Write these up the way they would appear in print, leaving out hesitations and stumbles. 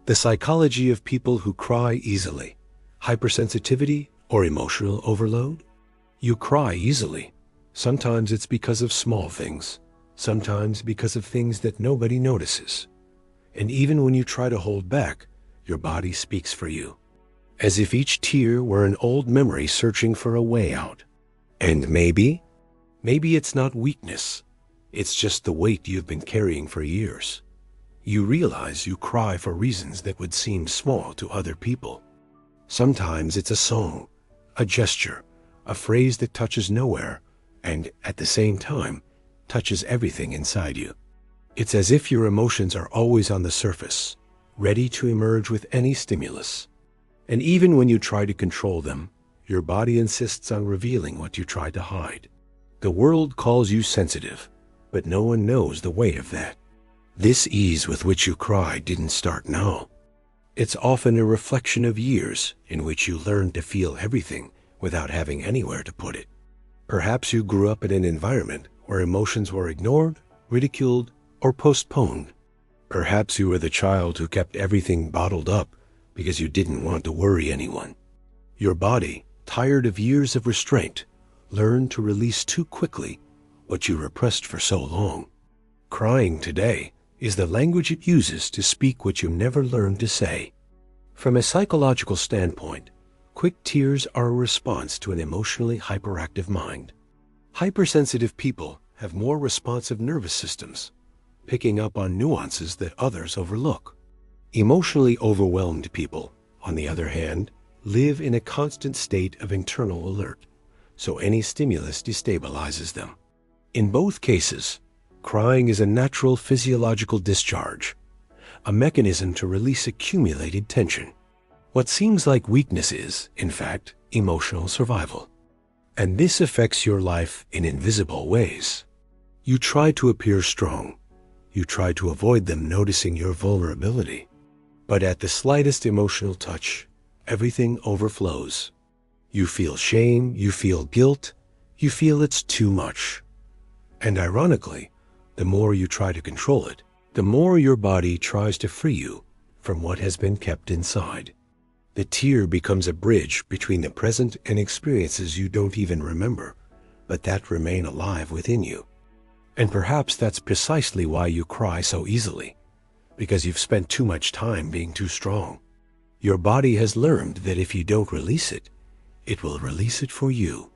The psychology of people who cry easily. Hypersensitivity or emotional overload? You cry easily. Sometimes it's because of small things. Sometimes because of things that nobody notices. And even when you try to hold back, your body speaks for you. As if each tear were an old memory searching for a way out. And maybe it's not weakness. It's just the weight you've been carrying for years. You realize you cry for reasons that would seem small to other people. Sometimes it's a song, a gesture, a phrase that touches nowhere, and at the same time, touches everything inside you. It's as if your emotions are always on the surface, ready to emerge with any stimulus. And even when you try to control them, your body insists on revealing what you tried to hide. The world calls you sensitive, but no one knows the weight of that. This ease with which you cry didn't start now. It's often a reflection of years in which you learned to feel everything without having anywhere to put it. Perhaps you grew up in an environment where emotions were ignored, ridiculed, or postponed. Perhaps you were the child who kept everything bottled up because you didn't want to worry anyone. Your body, tired of years of restraint, learned to release too quickly what you repressed for so long. Crying today is the language it uses to speak what you never learned to say. From a psychological standpoint, quick tears are a response to an emotionally hyperactive mind. Hypersensitive people have more responsive nervous systems, picking up on nuances that others overlook. Emotionally overwhelmed people, on the other hand, live in a constant state of internal alert, so any stimulus destabilizes them. In both cases, crying is a natural physiological discharge, a mechanism to release accumulated tension. What seems like weakness is, in fact, emotional survival. And this affects your life in invisible ways. You try to appear strong. You try to avoid them noticing your vulnerability. But at the slightest emotional touch, everything overflows. You feel shame, you feel guilt, you feel it's too much. And ironically, the more you try to control it, the more your body tries to free you from what has been kept inside. The tear becomes a bridge between the present and experiences you don't even remember, but that remain alive within you. And perhaps that's precisely why you cry so easily, because you've spent too much time being too strong. Your body has learned that if you don't release it, it will release it for you.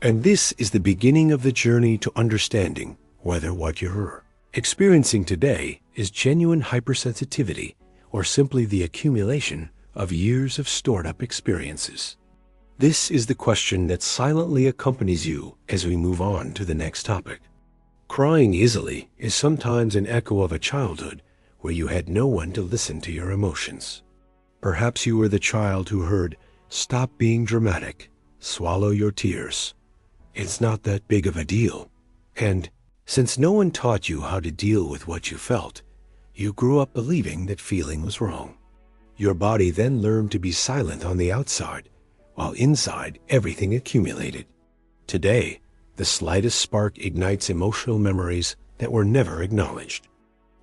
And this is the beginning of the journey to understanding whether what you're experiencing today is genuine hypersensitivity or simply the accumulation of years of stored-up experiences. This is the question that silently accompanies you as we move on to the next topic. Crying easily is sometimes an echo of a childhood where you had no one to listen to your emotions. Perhaps you were the child who heard, "Stop being dramatic, swallow your tears. It's not that big of a deal." And since no one taught you how to deal with what you felt, you grew up believing that feeling was wrong. Your body then learned to be silent on the outside, while inside everything accumulated. Today, the slightest spark ignites emotional memories that were never acknowledged.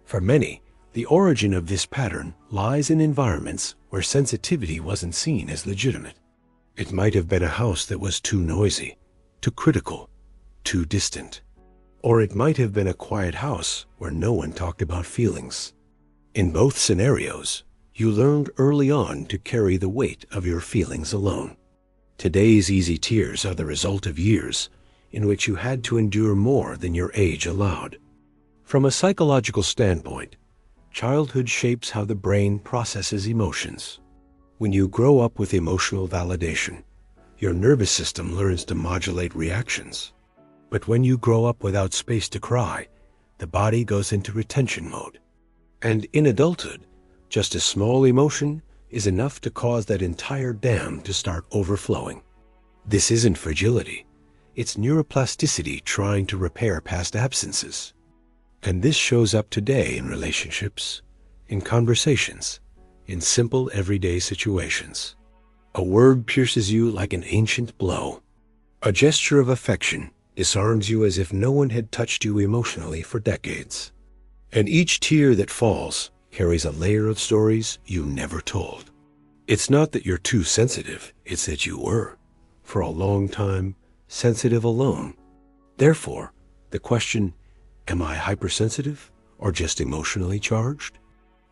For many, the origin of this pattern lies in environments where sensitivity wasn't seen as legitimate. It might have been a house that was too noisy, too critical, too distant. Or it might have been a quiet house where no one talked about feelings. In both scenarios, you learned early on to carry the weight of your feelings alone. Today's easy tears are the result of years in which you had to endure more than your age allowed. From a psychological standpoint, childhood shapes how the brain processes emotions. When you grow up with emotional validation, your nervous system learns to modulate reactions. But when you grow up without space to cry, the body goes into retention mode. And in adulthood, just a small emotion is enough to cause that entire dam to start overflowing. This isn't fragility. It's neuroplasticity trying to repair past absences. And this shows up today in relationships, in conversations, in simple everyday situations. A word pierces you like an ancient blow. A gesture of affection disarms you as if no one had touched you emotionally for decades. And each tear that falls carries a layer of stories you never told. It's not that you're too sensitive, it's that you were, for a long time, sensitive alone. Therefore, the question, am I hypersensitive or just emotionally charged,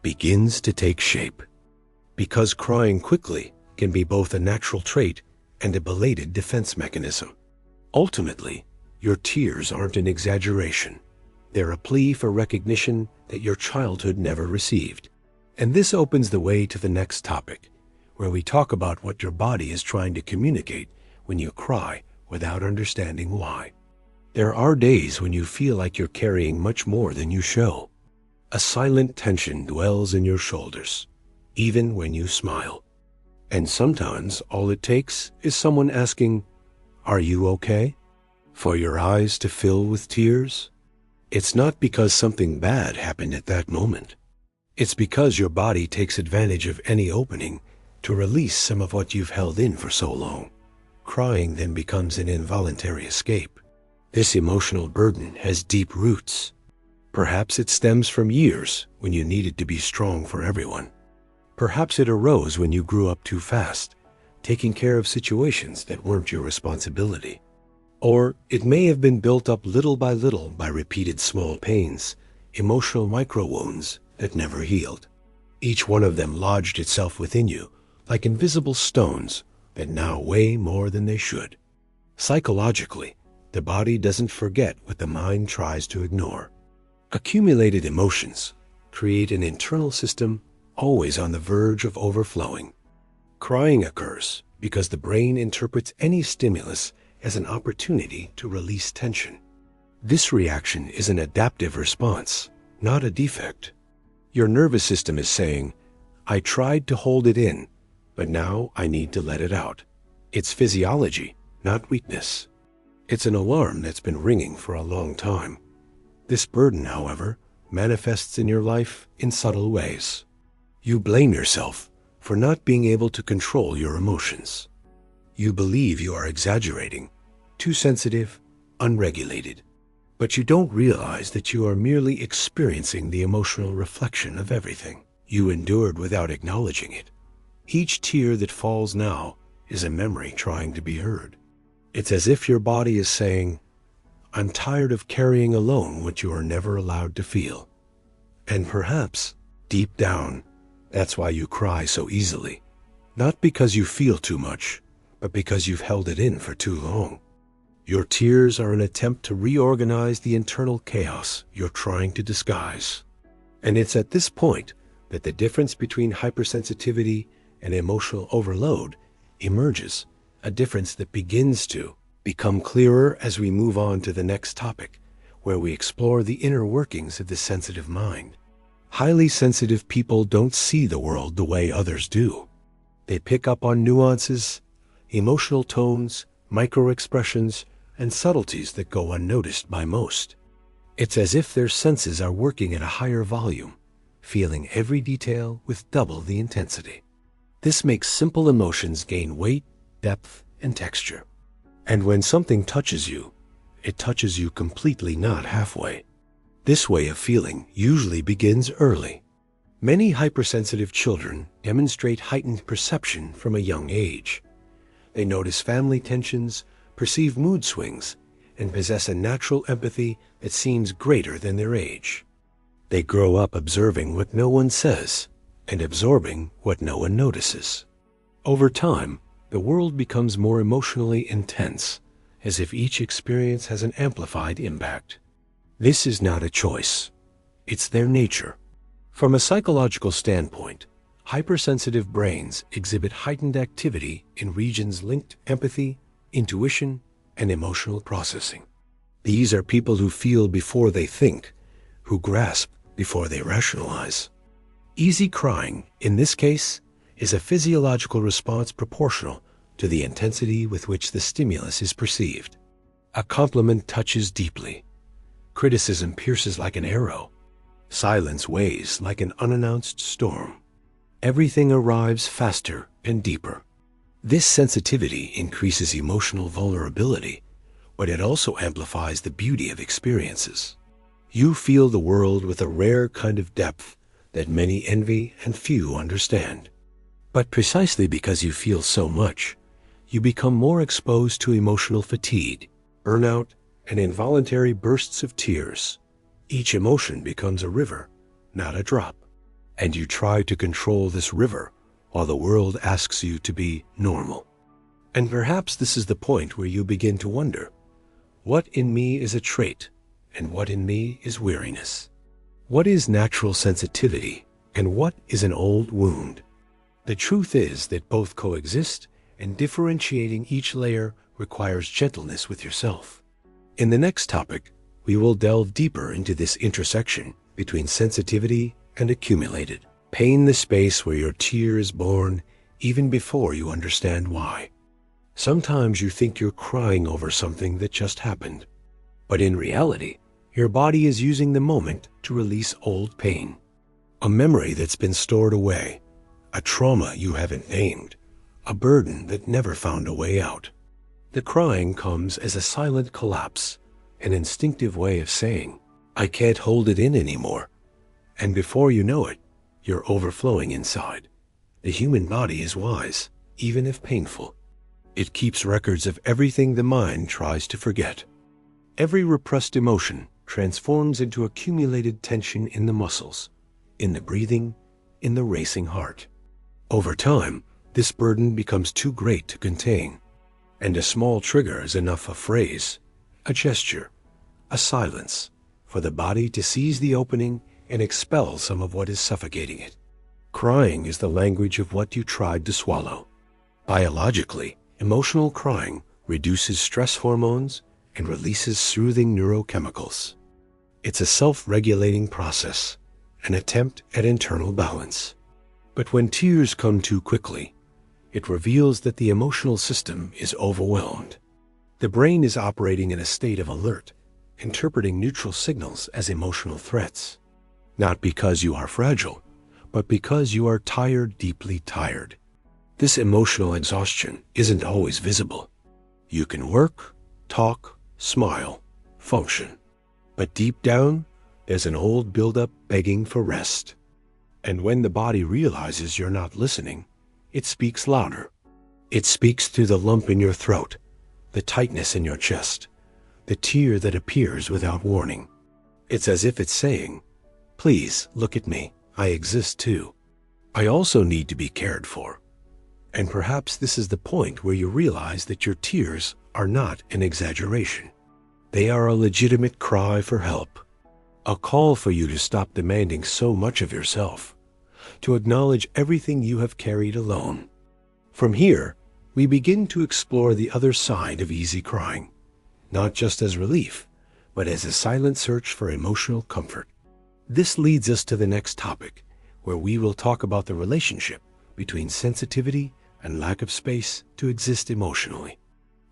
begins to take shape. Because crying quickly can be both a natural trait and a belated defense mechanism. Ultimately, your tears aren't an exaggeration. They're a plea for recognition that your childhood never received. And this opens the way to the next topic, where we talk about what your body is trying to communicate when you cry without understanding why. There are days when you feel like you're carrying much more than you show. A silent tension dwells in your shoulders, even when you smile. And sometimes all it takes is someone asking, "Are you okay?" for your eyes to fill with tears. It's not because something bad happened at that moment. It's because your body takes advantage of any opening to release some of what you've held in for so long. Crying then becomes an involuntary escape. This emotional burden has deep roots. Perhaps it stems from years when you needed to be strong for everyone. Perhaps it arose when you grew up too fast, taking care of situations that weren't your responsibility. Or it may have been built up little by repeated small pains, emotional micro-wounds that never healed. Each one of them lodged itself within you like invisible stones that now weigh more than they should. Psychologically, the body doesn't forget what the mind tries to ignore. Accumulated emotions create an internal system always on the verge of overflowing. Crying occurs because the brain interprets any stimulus as an opportunity to release tension. This reaction is an adaptive response, not a defect. Your nervous system is saying, "I tried to hold it in, but now I need to let it out." It's physiology, not weakness. It's an alarm that's been ringing for a long time. This burden, however, manifests in your life in subtle ways. You blame yourself for not being able to control your emotions. You believe you are exaggerating, too sensitive, unregulated. But you don't realize that you are merely experiencing the emotional reflection of everything you endured without acknowledging it. Each tear that falls now is a memory trying to be heard. It's as if your body is saying, "I'm tired of carrying alone what you are never allowed to feel." And perhaps, deep down, that's why you cry so easily. Not because you feel too much, but because you've held it in for too long. Your tears are an attempt to reorganize the internal chaos you're trying to disguise. And it's at this point that the difference between hypersensitivity and emotional overload emerges, a difference that begins to become clearer as we move on to the next topic, where we explore the inner workings of the sensitive mind. Highly sensitive people don't see the world the way others do. They pick up on nuances, emotional tones, micro-expressions, and subtleties that go unnoticed by most. It's as if their senses are working at a higher volume, feeling every detail with double the intensity. This makes simple emotions gain weight, depth, and texture. And when something touches you, it touches you completely, not halfway. This way of feeling usually begins early. Many hypersensitive children demonstrate heightened perception from a young age. They notice family tensions, perceive mood swings, and possess a natural empathy that seems greater than their age. They grow up observing what no one says and absorbing what no one notices. Over time, the world becomes more emotionally intense, as if each experience has an amplified impact. This is not a choice. It's their nature. From a psychological standpoint, hypersensitive brains exhibit heightened activity in regions linked to empathy, intuition, and emotional processing. These are people who feel before they think, who grasp before they rationalize. Easy crying, in this case, is a physiological response proportional to the intensity with which the stimulus is perceived. A compliment touches deeply. Criticism pierces like an arrow. Silence weighs like an unannounced storm. Everything arrives faster and deeper. This sensitivity increases emotional vulnerability, but it also amplifies the beauty of experiences. You feel the world with a rare kind of depth that many envy and few understand. But precisely because you feel so much, you become more exposed to emotional fatigue, burnout, and involuntary bursts of tears. Each emotion becomes a river, not a drop. And you try to control this river while the world asks you to be normal. And perhaps this is the point where you begin to wonder, what in me is a trait and what in me is weariness? What is natural sensitivity and what is an old wound? The truth is that both coexist, and differentiating each layer requires gentleness with yourself. In the next topic, we will delve deeper into this intersection between sensitivity and accumulated pain, the space where your tear is born even before you understand why. Sometimes you think you're crying over something that just happened, but in reality, your body is using the moment to release old pain, a memory that's been stored away, a trauma you haven't named, a burden that never found a way out. The crying comes as a silent collapse, an instinctive way of saying, I can't hold it in anymore. And before you know it, you're overflowing inside. The human body is wise, even if painful. It keeps records of everything the mind tries to forget. Every repressed emotion transforms into accumulated tension in the muscles, in the breathing, in the racing heart. Over time, this burden becomes too great to contain, and a small trigger is enough: a phrase, a gesture, a silence, for the body to seize the opening and expel some of what is suffocating it. Crying is the language of what you tried to swallow. Biologically, emotional crying reduces stress hormones and releases soothing neurochemicals. It's a self-regulating process, an attempt at internal balance. But when tears come too quickly, it reveals that the emotional system is overwhelmed. The brain is operating in a state of alert, interpreting neutral signals as emotional threats. Not because you are fragile, but because you are tired, deeply tired. This emotional exhaustion isn't always visible. You can work, talk, smile, function. But deep down, there's an old buildup begging for rest. And when the body realizes you're not listening, it speaks louder. It speaks through the lump in your throat, the tightness in your chest, the tear that appears without warning. It's as if it's saying, please look at me, I exist too. I also need to be cared for. And perhaps this is the point where you realize that your tears are not an exaggeration. They are a legitimate cry for help, a call for you to stop demanding so much of yourself, to acknowledge everything you have carried alone. From here, we begin to explore the other side of easy crying, not just as relief, but as a silent search for emotional comfort. This leads us to the next topic, where we will talk about the relationship between sensitivity and lack of space to exist emotionally.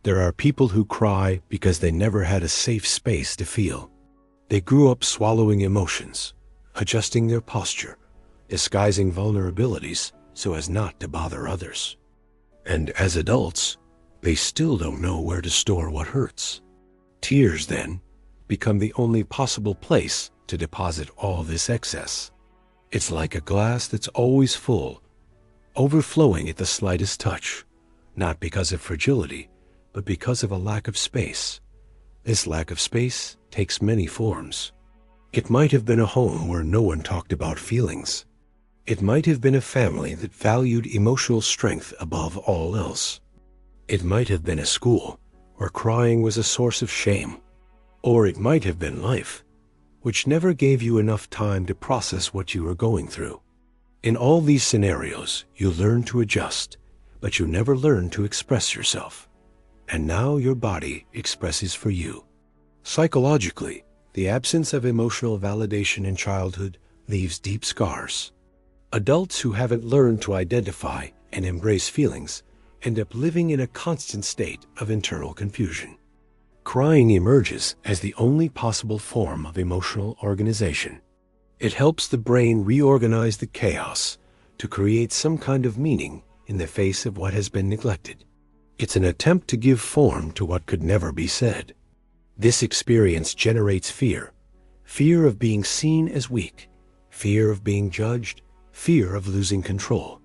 There are people who cry because they never had a safe space to feel. They grew up swallowing emotions, adjusting their posture, disguising vulnerabilities so as not to bother others. And as adults, they still don't know where to store what hurts. Tears, then, become the only possible place to deposit all this excess. It's like a glass that's always full, overflowing at the slightest touch, not because of fragility, but because of a lack of space. This lack of space takes many forms. It might have been a home where no one talked about feelings. It might have been a family that valued emotional strength above all else. It might have been a school where crying was a source of shame. Or it might have been life, which never gave you enough time to process what you were going through. In all these scenarios, you learn to adjust, but you never learn to express yourself. And now your body expresses for you. Psychologically, the absence of emotional validation in childhood leaves deep scars. Adults who haven't learned to identify and embrace feelings end up living in a constant state of internal confusion. Crying emerges as the only possible form of emotional organization. It helps the brain reorganize the chaos to create some kind of meaning in the face of what has been neglected. It's an attempt to give form to what could never be said. This experience generates fear, fear of being seen as weak, fear of being judged, fear of losing control.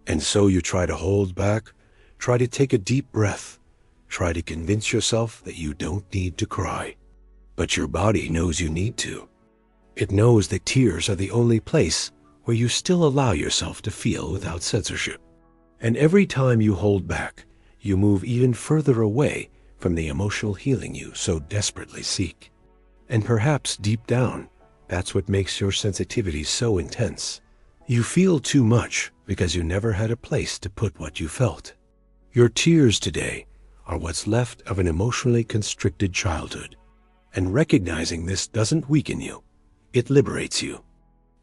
And so you try to hold back, try to take a deep breath, try to convince yourself that you don't need to cry. But your body knows you need to. It knows that tears are the only place where you still allow yourself to feel without censorship. And every time you hold back, you move even further away from the emotional healing you so desperately seek. And perhaps deep down, that's what makes your sensitivity so intense. You feel too much because you never had a place to put what you felt. Your tears today are what's left of an emotionally constricted childhood. And recognizing this doesn't weaken you, it liberates you.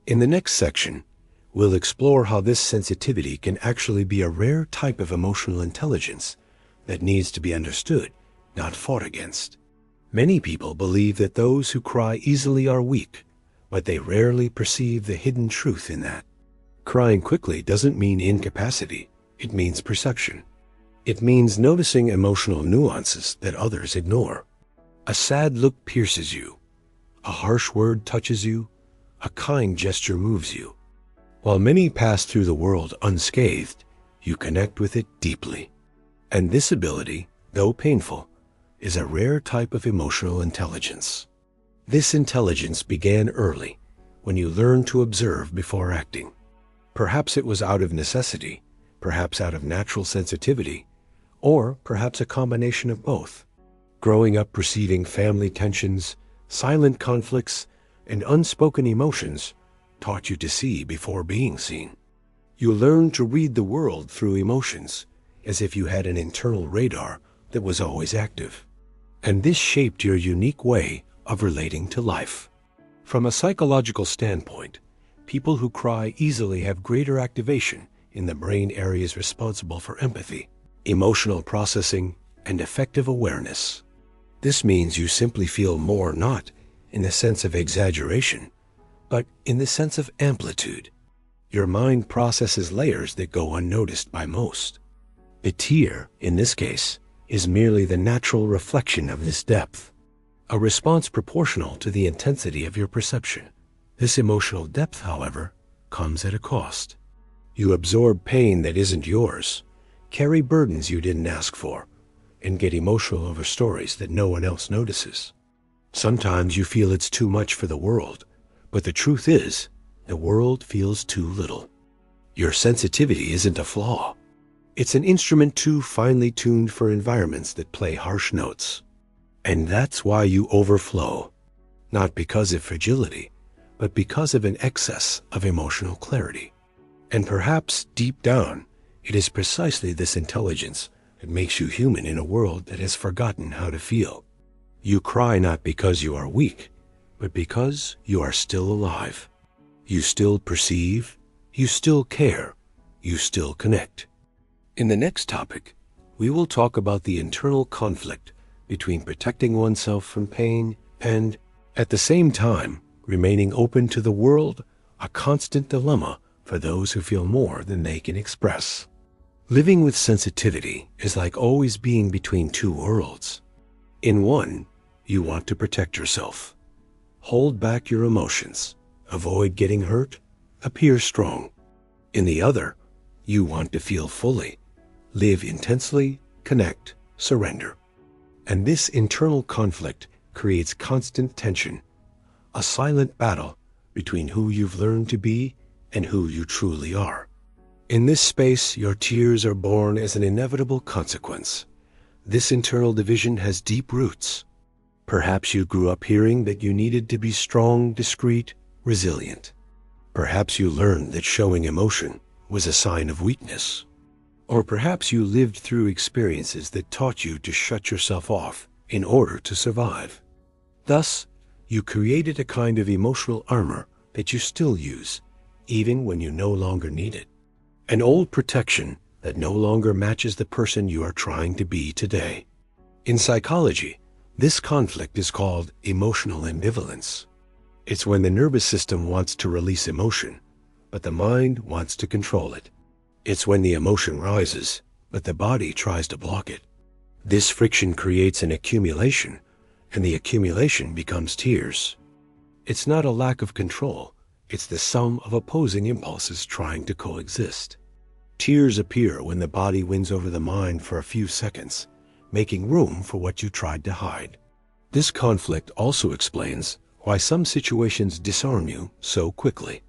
In the next section, we'll explore how this sensitivity can actually be a rare type of emotional intelligence that needs to be understood, not fought against. Many people believe that those who cry easily are weak, but they rarely perceive the hidden truth in that. Crying quickly doesn't mean incapacity, it means perception. It means noticing emotional nuances that others ignore. A sad look pierces you, a harsh word touches you, a kind gesture moves you. While many pass through the world unscathed, you connect with it deeply. And this ability, though painful, is a rare type of emotional intelligence. This intelligence began early, when you learned to observe before acting. Perhaps it was out of necessity, perhaps out of natural sensitivity, or perhaps a combination of both. Growing up perceiving family tensions, silent conflicts, and unspoken emotions taught you to see before being seen. You learned to read the world through emotions, as if you had an internal radar that was always active. And this shaped your unique way of relating to life. From a psychological standpoint, people who cry easily have greater activation in the brain areas responsible for empathy, emotional processing, and effective awareness. This means you simply feel more not in the sense of exaggeration, but in the sense of amplitude. Your mind processes layers that go unnoticed by most. The tear, in this case, is merely the natural reflection of this depth, a response proportional to the intensity of your perception. This emotional depth, however, comes at a cost. You absorb pain that isn't yours, carry burdens you didn't ask for, and get emotional over stories that no one else notices. Sometimes you feel it's too much for the world, but the truth is, the world feels too little. Your sensitivity isn't a flaw. It's an instrument too finely tuned for environments that play harsh notes. And that's why you overflow, not because of fragility, but because of an excess of emotional clarity. And perhaps deep down, it is precisely this intelligence that makes you human in a world that has forgotten how to feel. You cry not because you are weak, but because you are still alive. You still perceive, you still care, you still connect. In the next topic, we will talk about the internal conflict between protecting oneself from pain and, at the same time, remaining open to the world, a constant dilemma for those who feel more than they can express. Living with sensitivity is like always being between two worlds. In one, you want to protect yourself. Hold back your emotions, avoid getting hurt, appear strong. In the other, you want to feel fully, live intensely, connect, surrender. And this internal conflict creates constant tension, a silent battle between who you've learned to be and who you truly are. In this space, your tears are born as an inevitable consequence. This internal division has deep roots. Perhaps you grew up hearing that you needed to be strong, discreet, resilient. Perhaps you learned that showing emotion was a sign of weakness. Or perhaps you lived through experiences that taught you to shut yourself off in order to survive. Thus, you created a kind of emotional armor that you still use, even when you no longer need it. An old protection that no longer matches the person you are trying to be today. In psychology, this conflict is called emotional ambivalence. It's when the nervous system wants to release emotion, but the mind wants to control it. It's when the emotion rises, but the body tries to block it. This friction creates an accumulation, and the accumulation becomes tears. It's not a lack of control, It's the sum of opposing impulses trying to coexist. Tears appear when the body wins over the mind for a few seconds, making room for what you tried to hide. This conflict also explains why some situations disarm you so quickly.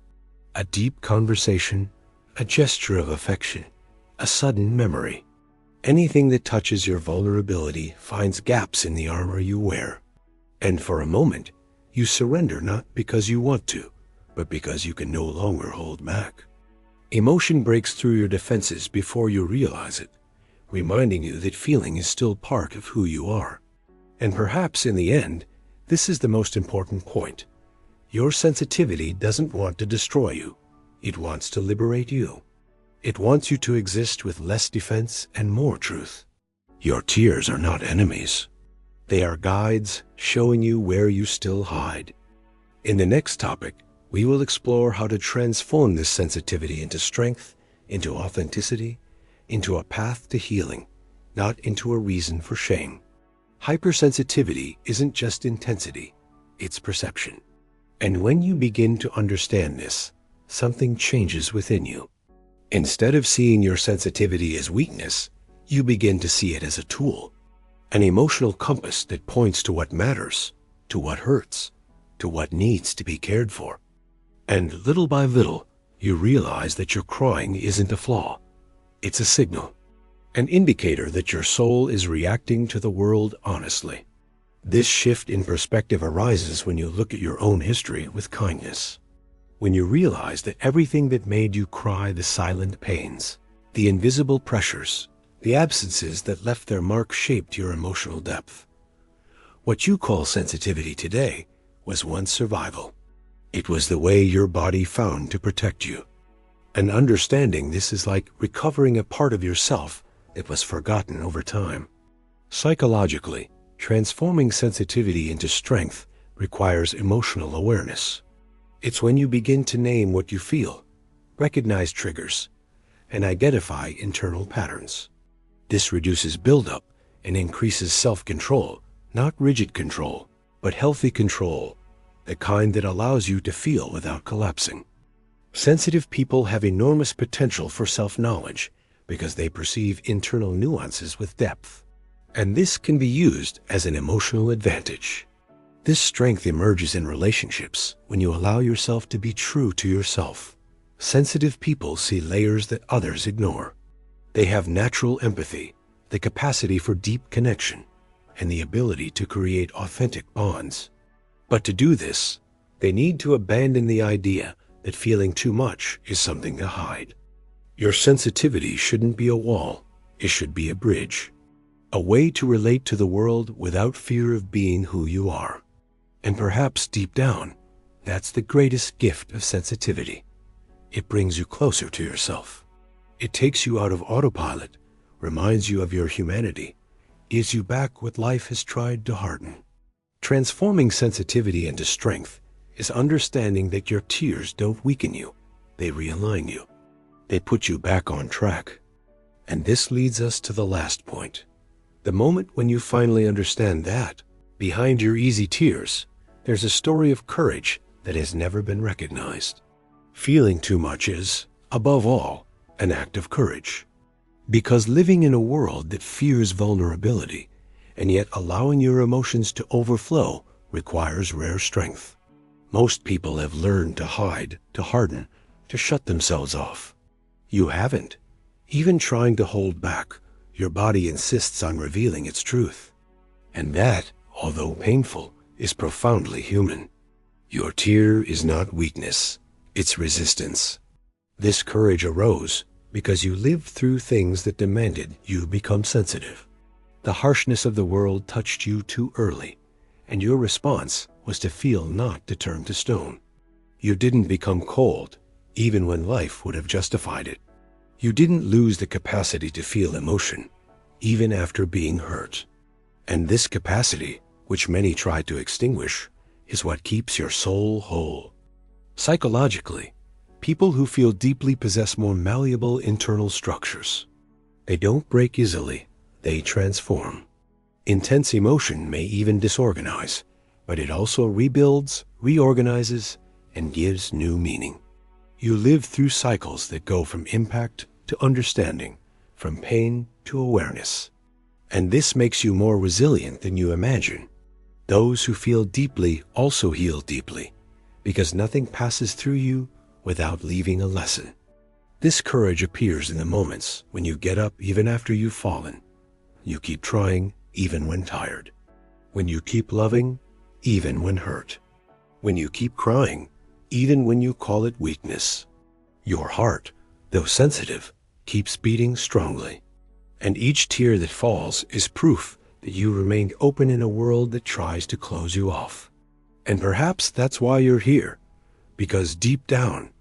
A deep conversation, a gesture of affection, a sudden memory. Anything that touches your vulnerability finds gaps in the armor you wear. And for a moment, you surrender not because you want to, but because you can no longer hold back. Emotion breaks through your defenses before you realize it, reminding you that feeling is still part of who you are. And perhaps in the end, this is the most important point. Your sensitivity doesn't want to destroy you. It wants to liberate you. It wants you to exist with less defense and more truth. Your tears are not enemies. They are guides showing you where you still hide. In the next topic, we will explore how to transform this sensitivity into strength, into authenticity, into a path to healing, not into a reason for shame. Hypersensitivity isn't just intensity, it's perception. And when you begin to understand this, something changes within you. Instead of seeing your sensitivity as weakness, you begin to see it as a tool, an emotional compass that points to what matters, to what hurts, to what needs to be cared for. And little by little, you realize that your crying isn't a flaw. It's a signal, an indicator that your soul is reacting to the world honestly. This shift in perspective arises when you look at your own history with kindness. When you realize that everything that made you cry, the silent pains, the invisible pressures, the absences that left their mark shaped your emotional depth. What you call sensitivity today was once survival. It was the way your body found to protect you. And understanding this is like recovering a part of yourself that was forgotten over time. Psychologically, transforming sensitivity into strength requires emotional awareness. It's when you begin to name what you feel, recognize triggers, and identify internal patterns. This reduces buildup and increases self-control, not rigid control, but healthy control, the kind that allows you to feel without collapsing. Sensitive people have enormous potential for self-knowledge because they perceive internal nuances with depth. And this can be used as an emotional advantage. This strength emerges in relationships when you allow yourself to be true to yourself. Sensitive people see layers that others ignore. They have natural empathy, the capacity for deep connection, and the ability to create authentic bonds. But to do this, they need to abandon the idea that feeling too much is something to hide. Your sensitivity shouldn't be a wall, it should be a bridge. A way to relate to the world without fear of being who you are. And perhaps deep down, that's the greatest gift of sensitivity. It brings you closer to yourself. It takes you out of autopilot, reminds you of your humanity, gives you back what life has tried to harden. Transforming sensitivity into strength is understanding that your tears don't weaken you, they realign you. They put you back on track. And this leads us to the last point. The moment when you finally understand that, behind your easy tears, there's a story of courage that has never been recognized. Feeling too much is, above all, an act of courage. Because living in a world that fears vulnerability, and yet allowing your emotions to overflow requires rare strength. Most people have learned to hide, to harden, to shut themselves off. You haven't. Even trying to hold back, your body insists on revealing its truth. And that, although painful, is profoundly human. Your tear is not weakness, it's resistance. This courage arose because you lived through things that demanded you become sensitive. The harshness of the world touched you too early, and your response was to feel, not to turn to stone. You didn't become cold, even when life would have justified it. You didn't lose the capacity to feel emotion, even after being hurt. And this capacity, which many try to extinguish, is what keeps your soul whole. Psychologically, people who feel deeply possess more malleable internal structures. They don't break easily, they transform. Intense emotion may even disorganize, but it also rebuilds, reorganizes, and gives new meaning. You live through cycles that go from impact to understanding, from pain to awareness. And this makes you more resilient than you imagine. Those who feel deeply also heal deeply, because nothing passes through you without leaving a lesson. This courage appears in the moments when you get up even after you've fallen. You keep trying even when tired. When you keep loving even when hurt. When you keep crying even when you call it weakness. Your heart, though sensitive, keeps beating strongly. And each tear that falls is proof that you remained open in a world that tries to close you off. And perhaps that's why you're here, because deep down,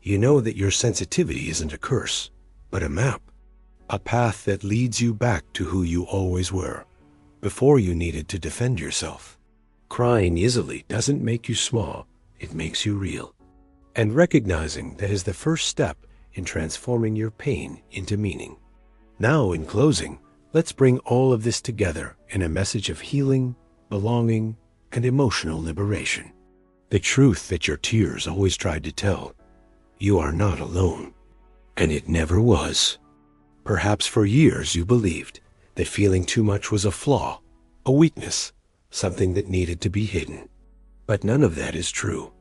you know that your sensitivity isn't a curse, but a map, a path that leads you back to who you always were, before you needed to defend yourself. Crying easily doesn't make you small, it makes you real. And recognizing that is the first step in transforming your pain into meaning. Now, in closing, let's bring all of this together in a message of healing, belonging, and emotional liberation. The truth that your tears always tried to tell. You are not alone. And it never was. Perhaps for years you believed that feeling too much was a flaw, a weakness, something that needed to be hidden. But none of that is true.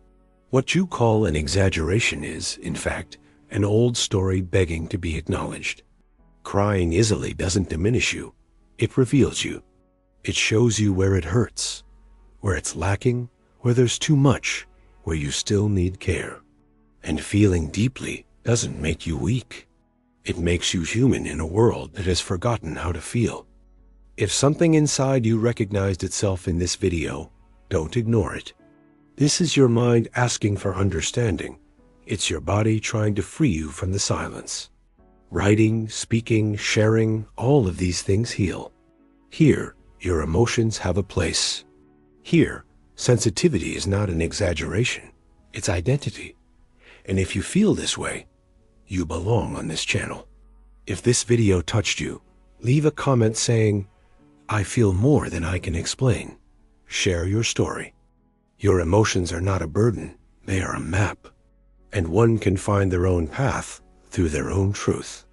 What you call an exaggeration is, in fact, an old story begging to be acknowledged. Crying easily doesn't diminish you. It reveals you. It shows you where it hurts, where it's lacking, where there's too much, where you still need care. And feeling deeply doesn't make you weak. It makes you human in a world that has forgotten how to feel. If something inside you recognized itself in this video, don't ignore it. This is your mind asking for understanding. It's your body trying to free you from the silence. Writing, speaking, sharing, all of these things heal. Here, your emotions have a place. Here, sensitivity is not an exaggeration. It's identity. And if you feel this way, you belong on this channel. If this video touched you, leave a comment saying, "I feel more than I can explain." Share your story. Your emotions are not a burden, they are a map. And one can find their own path through their own truth.